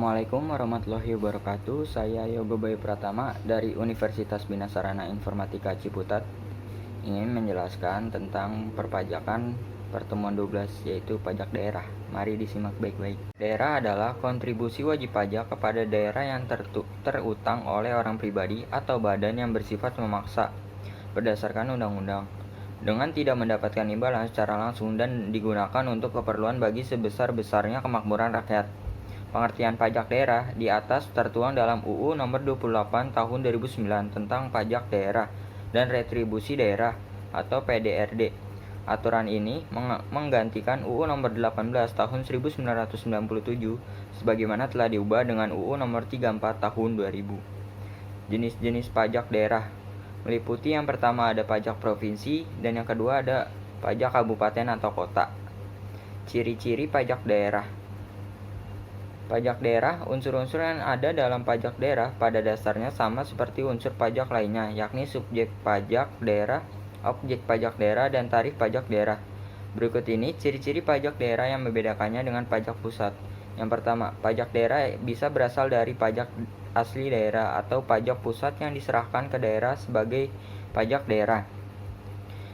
Assalamualaikum warahmatullahi wabarakatuh. Saya Yogo Bayu Pratama dari Universitas Bina Sarana Informatika Ciputat. Ingin menjelaskan tentang perpajakan pertemuan 12, yaitu pajak daerah. Mari disimak baik-baik. Daerah adalah kontribusi wajib pajak kepada daerah yang terutang oleh orang pribadi atau badan yang bersifat memaksa berdasarkan undang-undang, dengan tidak mendapatkan imbalan secara langsung dan digunakan untuk keperluan bagi sebesar-besarnya kemakmuran rakyat. Pengertian pajak daerah di atas tertuang dalam UU Nomor 28 Tahun 2009 tentang Pajak Daerah dan Retribusi Daerah atau PDRD. Aturan ini menggantikan UU Nomor 18 Tahun 1997 sebagaimana telah diubah dengan UU Nomor 34 Tahun 2000. Jenis-jenis pajak daerah meliputi yang pertama ada pajak provinsi dan yang kedua ada pajak kabupaten atau kota. Ciri-ciri pajak daerah. Pajak daerah, unsur-unsur yang ada dalam pajak daerah pada dasarnya sama seperti unsur pajak lainnya, yakni subjek pajak daerah, objek pajak daerah, dan tarif pajak daerah. Berikut ini ciri-ciri pajak daerah yang membedakannya dengan pajak pusat. Yang pertama, pajak daerah bisa berasal dari pajak asli daerah atau pajak pusat yang diserahkan ke daerah sebagai pajak daerah.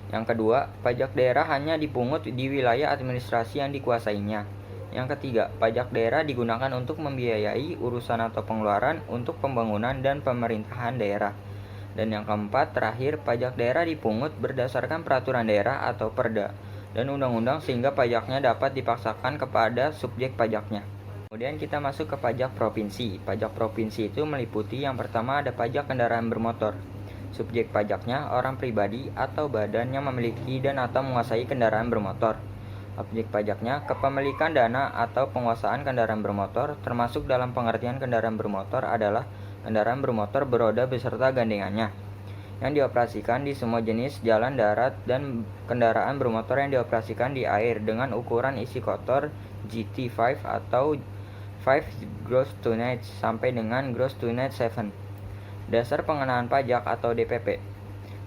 Yang kedua, pajak daerah hanya dipungut di wilayah administrasi yang dikuasainya. Yang ketiga, pajak daerah digunakan untuk membiayai urusan atau pengeluaran untuk pembangunan dan pemerintahan daerah. Dan yang keempat, terakhir, pajak daerah dipungut berdasarkan peraturan daerah atau perda dan undang-undang sehingga pajaknya dapat dipaksakan kepada subjek pajaknya. Kemudian kita masuk ke pajak provinsi. Pajak provinsi itu meliputi yang pertama ada pajak kendaraan bermotor. Subjek pajaknya orang pribadi atau badan yang memiliki dan atau menguasai kendaraan bermotor. Objek pajaknya kepemilikan dana atau penguasaan kendaraan bermotor, termasuk dalam pengertian kendaraan bermotor adalah kendaraan bermotor beroda beserta gandengannya yang dioperasikan di semua jenis jalan darat dan kendaraan bermotor yang dioperasikan di air dengan ukuran isi kotor GT5 atau 5 gross tonnage sampai dengan gross tonnage 7. Dasar pengenaan pajak atau DPP.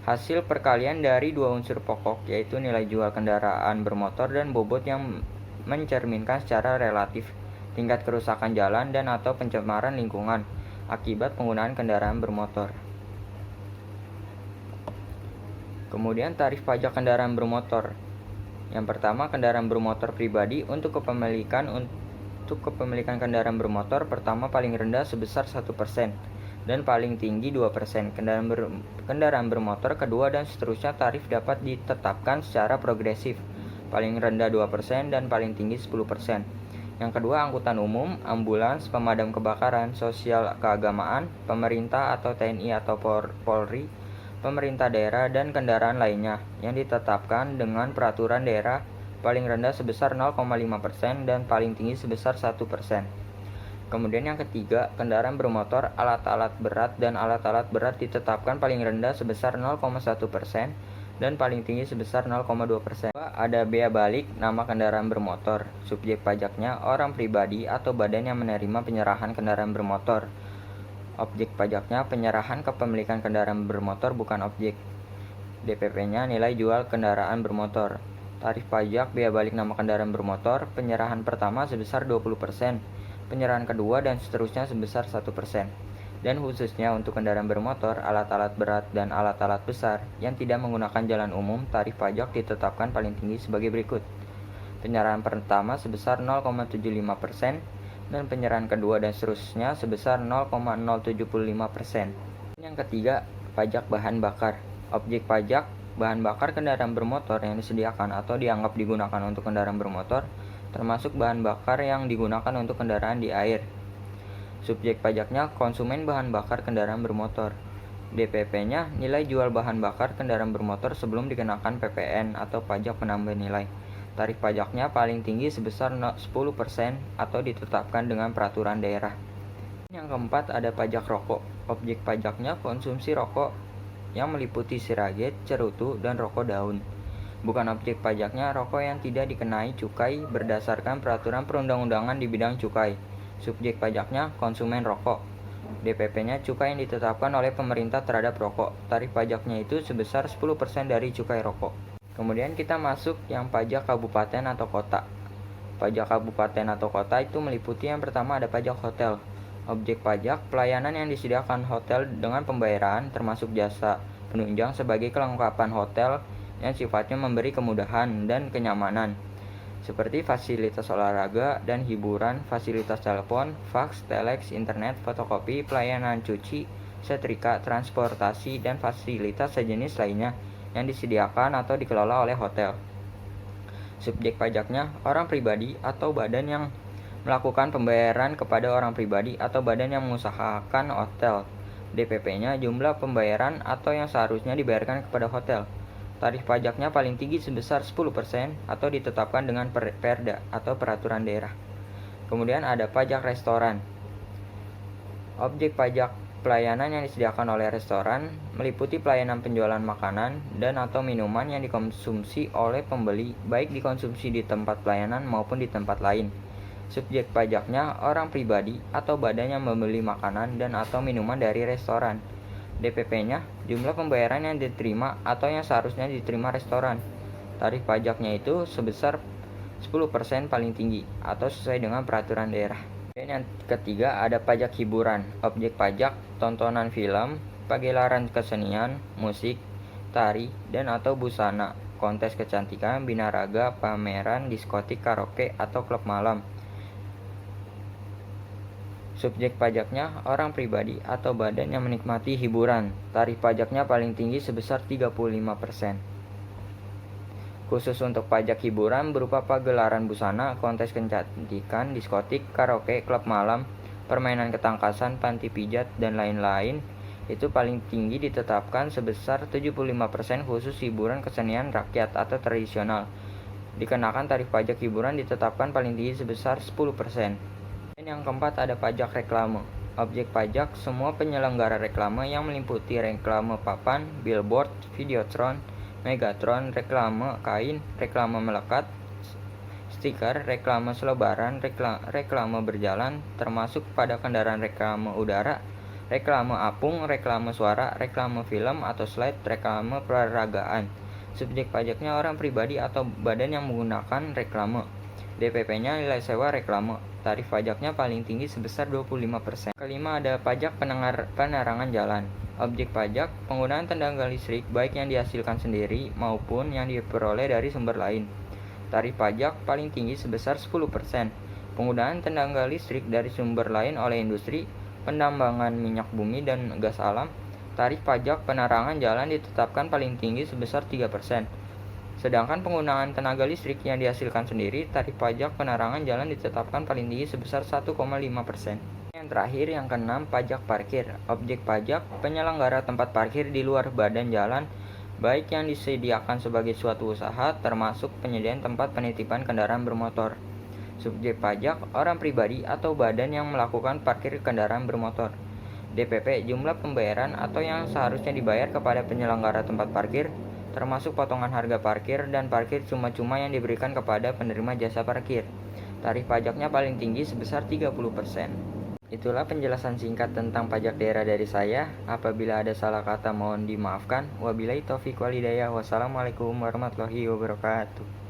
Hasil perkalian dari dua unsur pokok, yaitu nilai jual kendaraan bermotor dan bobot yang mencerminkan secara relatif tingkat kerusakan jalan dan atau pencemaran lingkungan akibat penggunaan kendaraan bermotor. Kemudian tarif pajak kendaraan bermotor. Yang pertama, kendaraan bermotor pribadi untuk kepemilikan kendaraan bermotor pertama paling rendah sebesar 1%. Dan paling tinggi 2%. Kendaraan bermotor kedua dan seterusnya tarif dapat ditetapkan secara progresif, paling rendah 2% dan paling tinggi 10%. Yang kedua, angkutan umum, ambulans, pemadam kebakaran, sosial keagamaan, pemerintah atau TNI atau Polri, pemerintah daerah, dan kendaraan lainnya yang ditetapkan dengan peraturan daerah, paling rendah sebesar 0,5% dan paling tinggi sebesar 1%. Kemudian yang ketiga, kendaraan bermotor, alat-alat berat dan alat-alat berat ditetapkan paling rendah sebesar 0,1% dan paling tinggi sebesar 0,2%. Ada bea balik nama kendaraan bermotor. Subjek pajaknya orang pribadi atau badan yang menerima penyerahan kendaraan bermotor. Objek pajaknya penyerahan kepemilikan kendaraan bermotor bukan objek. DPP-nya nilai jual kendaraan bermotor. Tarif pajak bea balik nama kendaraan bermotor, penyerahan pertama sebesar 20%. Penyerahan kedua dan seterusnya sebesar 1%. Dan khususnya untuk kendaraan bermotor, alat-alat berat dan alat-alat besar yang tidak menggunakan jalan umum, tarif pajak ditetapkan paling tinggi sebagai berikut. Penyerahan pertama sebesar 0,75% dan penyerahan kedua dan seterusnya sebesar 0,075%. Yang ketiga, pajak bahan bakar. Objek pajak bahan bakar kendaraan bermotor yang disediakan atau dianggap digunakan untuk kendaraan bermotor, termasuk bahan bakar yang digunakan untuk kendaraan di air. Subjek pajaknya konsumen bahan bakar kendaraan bermotor. DPP-nya nilai jual bahan bakar kendaraan bermotor sebelum dikenakan PPN atau pajak penambah nilai. Tarif pajaknya paling tinggi sebesar 10% atau ditetapkan dengan peraturan daerah. Yang keempat ada pajak rokok. Objek pajaknya konsumsi rokok yang meliputi siraget, cerutu, dan rokok daun. Bukan objek pajaknya rokok yang tidak dikenai cukai berdasarkan peraturan perundang-undangan di bidang cukai. Subjek pajaknya konsumen rokok. DPP-nya cukai yang ditetapkan oleh pemerintah terhadap rokok. Tarif pajaknya itu sebesar 10% dari cukai rokok. Kemudian kita masuk yang pajak kabupaten atau kota. Pajak kabupaten atau kota itu meliputi yang pertama ada pajak hotel. Objek pajak, pelayanan yang disediakan hotel dengan pembayaran termasuk jasa penunjang sebagai kelengkapan hotel yang sifatnya memberi kemudahan dan kenyamanan, seperti fasilitas olahraga dan hiburan, fasilitas telepon, fax, telex, internet, fotokopi, pelayanan cuci, setrika, transportasi, dan fasilitas sejenis lainnya yang disediakan atau dikelola oleh hotel. Subjek pajaknya orang pribadi atau badan yang melakukan pembayaran kepada orang pribadi atau badan yang mengusahakan hotel. DPP-nya jumlah pembayaran atau yang seharusnya dibayarkan kepada hotel. Tarif pajaknya paling tinggi sebesar 10% atau ditetapkan dengan perda atau peraturan daerah. Kemudian ada pajak restoran. Objek pajak pelayanan yang disediakan oleh restoran meliputi pelayanan penjualan makanan dan atau minuman yang dikonsumsi oleh pembeli baik dikonsumsi di tempat pelayanan maupun di tempat lain. Subjek pajaknya orang pribadi atau badan yang membeli makanan dan atau minuman dari restoran. DPP-nya jumlah pembayaran yang diterima atau yang seharusnya diterima restoran. Tarif pajaknya itu sebesar 10% paling tinggi atau sesuai dengan peraturan daerah. Dan yang ketiga ada pajak hiburan. Objek pajak tontonan film, pagelaran kesenian, musik, tari, dan atau busana, kontes kecantikan, binaraga, pameran, diskotik, karaoke, atau klub malam. Subjek pajaknya orang pribadi atau badan yang menikmati hiburan. Tarif pajaknya paling tinggi sebesar 35%. Khusus untuk pajak hiburan berupa pagelaran busana, kontes kecantikan, diskotik, karaoke, klub malam, permainan ketangkasan, panti pijat, dan lain-lain, itu paling tinggi ditetapkan sebesar 75% khusus hiburan kesenian rakyat atau tradisional. Dikenakan tarif pajak hiburan ditetapkan paling tinggi sebesar 10%. Dan yang keempat ada pajak reklame. Objek pajak semua penyelenggara reklame yang meliputi reklame papan, billboard, videotron, megatron, reklame kain, reklame melekat, stiker, reklame selebaran, reklame berjalan, termasuk pada kendaraan reklame udara, reklame apung, reklame suara, reklame film atau slide, reklame peragaan. Subjek pajaknya orang pribadi atau badan yang menggunakan reklame. DPP-nya nilai sewa reklame. Tarif pajaknya paling tinggi sebesar 25%. Kelima ada pajak penerangan jalan. Objek pajak penggunaan tenaga listrik baik yang dihasilkan sendiri maupun yang diperoleh dari sumber lain. Tarif pajak paling tinggi sebesar 10%. Penggunaan tenaga listrik dari sumber lain oleh industri, penambangan minyak bumi dan gas alam. Tarif pajak penerangan jalan ditetapkan paling tinggi sebesar 3%. Sedangkan penggunaan tenaga listrik yang dihasilkan sendiri, tarif pajak penerangan jalan ditetapkan paling tinggi sebesar 1,5%. Yang terakhir, yang keenam, pajak parkir. Objek pajak penyelenggara tempat parkir di luar badan jalan, baik yang disediakan sebagai suatu usaha, termasuk penyediaan tempat penitipan kendaraan bermotor. Subjek pajak orang pribadi atau badan yang melakukan parkir kendaraan bermotor. DPP jumlah pembayaran atau yang seharusnya dibayar kepada penyelenggara tempat parkir, termasuk potongan harga parkir dan parkir cuma-cuma yang diberikan kepada penerima jasa parkir. Tarif pajaknya paling tinggi sebesar 30%. Itulah penjelasan singkat tentang pajak daerah dari saya. Apabila ada salah kata mohon dimaafkan. Wabillahi taufiq wal hidayah. Wassalamualaikum warahmatullahi wabarakatuh.